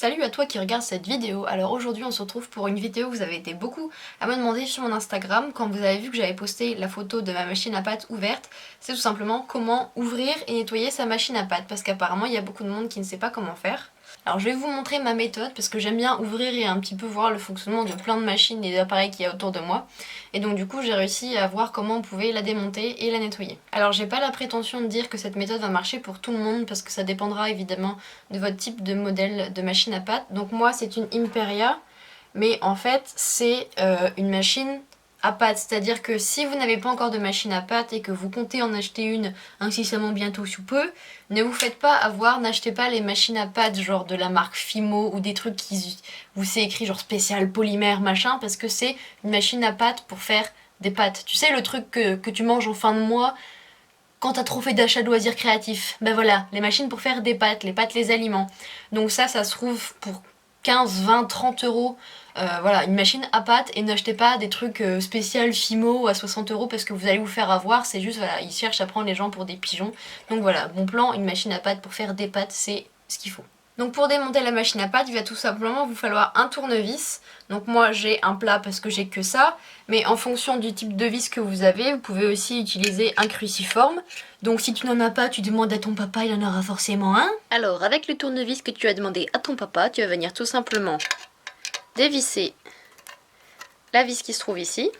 Salut à toi qui regarde cette vidéo. Alors aujourd'hui on se retrouve pour une vidéo que vous avez été beaucoup à me demander sur mon Instagram quand vous avez vu que j'avais posté la photo de ma machine à pâte ouverte. C'est tout simplement comment ouvrir et nettoyer sa machine à pâte parce qu'apparemment il y a beaucoup de monde qui ne sait pas comment faire. Alors je vais vous montrer ma méthode parce que j'aime bien ouvrir et un petit peu voir le fonctionnement de plein de machines et d'appareils qu'il y a autour de moi. Et donc du coup j'ai réussi à voir comment on pouvait la démonter et la nettoyer. Alors j'ai pas la prétention de dire que cette méthode va marcher pour tout le monde parce que ça dépendra évidemment de votre type de modèle de machine à pâte. Donc moi c'est une Imperia, mais en fait c'est une machine à pâte, c'est-à-dire que si vous n'avez pas encore de machine à pâte et que vous comptez en acheter une incessamment bientôt sous peu, ne vous faites pas avoir, n'achetez pas les machines à pâte genre de la marque Fimo ou des trucs qui vous c'est écrit genre spécial polymère machin, parce que c'est une machine à pâte pour faire des pâtes. Tu sais le truc que tu manges en fin de mois quand t'as trop fait d'achats de loisirs créatifs. Ben voilà, les machines pour faire des pâtes, les pâtes les aliments. Donc ça se trouve pour 15, 20, 30 euros. Voilà, une machine à pâte, et n'achetez pas des trucs spécial Fimo à 60 euros parce que vous allez vous faire avoir. C'est juste, voilà, ils cherchent à prendre les gens pour des pigeons. Donc voilà, bon plan, une machine à pâte pour faire des pâtes, c'est ce qu'il faut. Donc pour démonter la machine à pâte, il va tout simplement vous falloir un tournevis. Donc moi j'ai un plat parce que j'ai que ça, mais en fonction du type de vis que vous avez, vous pouvez aussi utiliser un cruciforme. Donc si tu n'en as pas, tu demandes à ton papa, il en aura forcément un. Alors avec le tournevis que tu as demandé à ton papa, tu vas venir tout simplement dévisser la vis qui se trouve ici.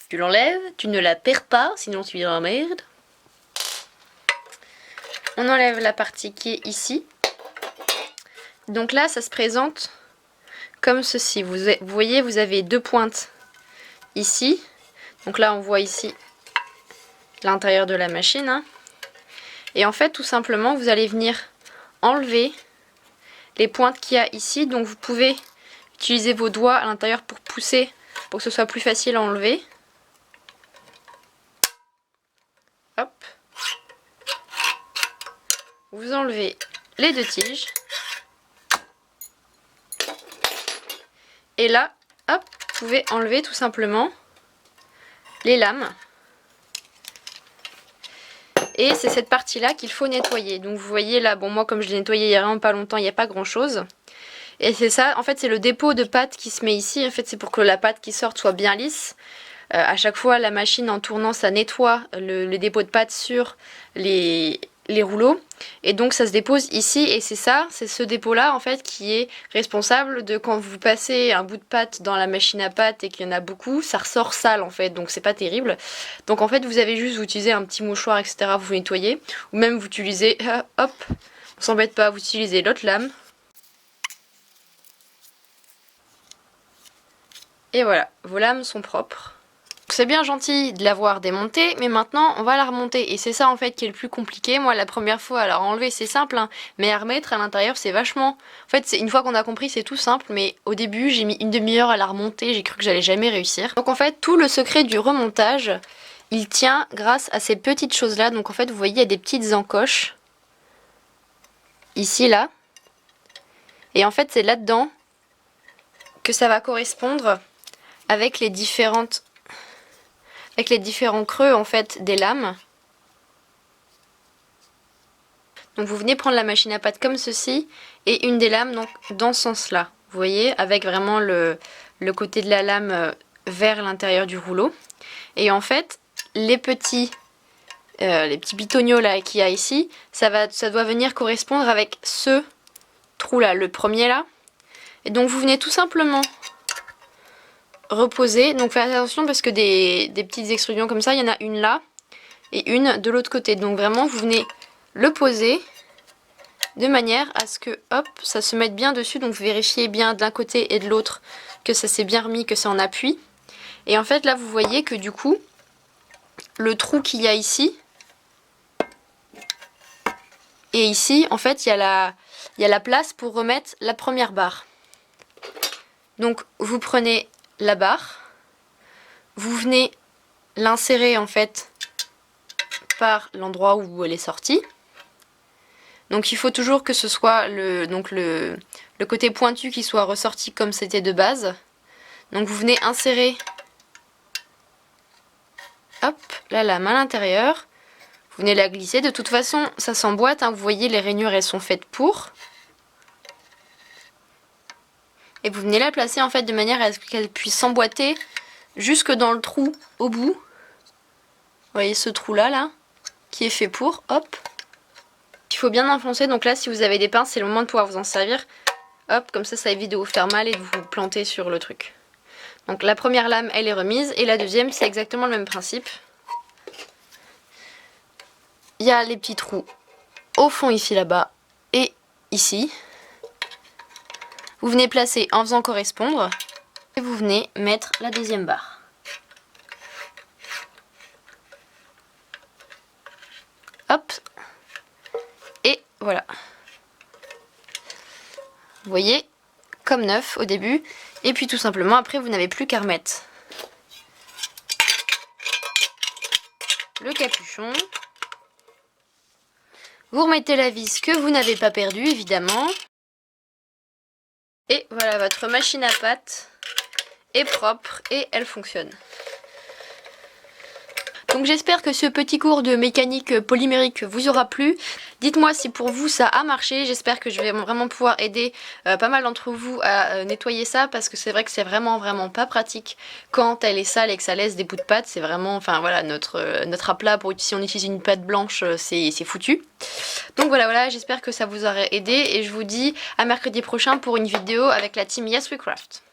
Tu l'enlèves, tu ne la perds pas, sinon tu es dans la merde. On enlève la partie qui est ici. Donc là, ça se présente comme ceci. Vous voyez, vous avez deux pointes ici. Donc là, on voit ici l'intérieur de la machine, hein. Et en fait, tout simplement, vous allez venir enlever les pointes qu'il y a ici. Donc vous pouvez utiliser vos doigts à l'intérieur pour pousser, pour que ce soit plus facile à enlever. Hop. Vous enlevez les deux tiges. Et là, hop, vous pouvez enlever tout simplement les lames. Et c'est cette partie-là qu'il faut nettoyer. Donc vous voyez là, bon moi comme je l'ai nettoyé il n'y a vraiment pas longtemps, il n'y a pas grand-chose. Et c'est ça, en fait c'est le dépôt de pâte qui se met ici. En fait c'est pour que la pâte qui sorte soit bien lisse. À chaque fois la machine en tournant ça nettoie le dépôt de pâte sur les rouleaux, et donc ça se dépose ici, et c'est ça, c'est ce dépôt là en fait qui est responsable de quand vous passez un bout de pâte dans la machine à pâte et qu'il y en a beaucoup, ça ressort sale en fait, donc c'est pas terrible. Donc en fait vous avez juste, vous utilisez un petit mouchoir etc, vous nettoyez, ou même vous utilisez, hop, on s'embête pas, vous utilisez l'autre lame. Et voilà, vos lames sont propres. C'est bien gentil de l'avoir démontée, mais maintenant on va la remonter, et c'est ça en fait qui est le plus compliqué. Moi la première fois, alors enlever c'est simple, hein, mais à remettre à l'intérieur c'est vachement... En fait une fois qu'on a compris c'est tout simple, mais au début j'ai mis une demi-heure à la remonter, j'ai cru que j'allais jamais réussir. Donc en fait tout le secret du remontage, il tient grâce à ces petites choses là. Donc en fait vous voyez il y a des petites encoches, ici là, et en fait c'est là-dedans que ça va correspondre avec les différents creux en fait des lames. Donc vous venez prendre la machine à pâte comme ceci, et une des lames donc dans ce sens là, vous voyez, avec vraiment le côté de la lame vers l'intérieur du rouleau. Et en fait les petits bitognos là qu'il y a ici, ça doit venir correspondre avec ce trou là, le premier là. Et donc vous venez tout simplement reposer, donc faites attention parce que des petites extrusions comme ça, il y en a une là et une de l'autre côté. Donc vraiment vous venez le poser de manière à ce que hop, ça se mette bien dessus. Donc vous vérifiez bien d'un côté et de l'autre que ça s'est bien remis, que c'est en appui. Et en fait là vous voyez que du coup le trou qu'il y a ici et ici, en fait il y a la place pour remettre la première barre. Donc vous prenez la barre, vous venez l'insérer en fait par l'endroit où elle est sortie. Donc il faut toujours que ce soit le côté pointu qui soit ressorti comme c'était de base. Donc vous venez insérer hop, la lame à l'intérieur. Vous venez la glisser. De toute façon ça s'emboîte, hein, vous voyez les rainures elles sont faites pour. et vous venez la placer en fait de manière à ce qu'elle puisse s'emboîter jusque dans le trou au bout. Vous voyez ce trou là qui est fait pour, hop. Il faut bien enfoncer, donc là si vous avez des pinces c'est le moment de pouvoir vous en servir. Hop, comme ça évite de vous faire mal et de vous planter sur le truc. Donc la première lame elle est remise et la deuxième c'est exactement le même principe. Il y a les petits trous au fond ici là-bas et ici. Vous venez placer en faisant correspondre et vous venez mettre la deuxième barre. Hop. Et voilà. Vous voyez, comme neuf au début. Et puis tout simplement, après, vous n'avez plus qu'à remettre le capuchon. Vous remettez la vis que vous n'avez pas perdue, évidemment. Et voilà, votre machine à pâte est propre et elle fonctionne. Donc j'espère que ce petit cours de mécanique polymérique vous aura plu. Dites-moi si pour vous ça a marché. J'espère que je vais vraiment pouvoir aider pas mal d'entre vous à nettoyer ça, parce que c'est vrai que c'est vraiment pas pratique quand elle est sale et que ça laisse des bouts de pâte. C'est vraiment, enfin voilà, notre aplat, si on utilise une pâte blanche, c'est foutu. Donc voilà, j'espère que ça vous aura aidé et je vous dis à mercredi prochain pour une vidéo avec la team Yes We Craft.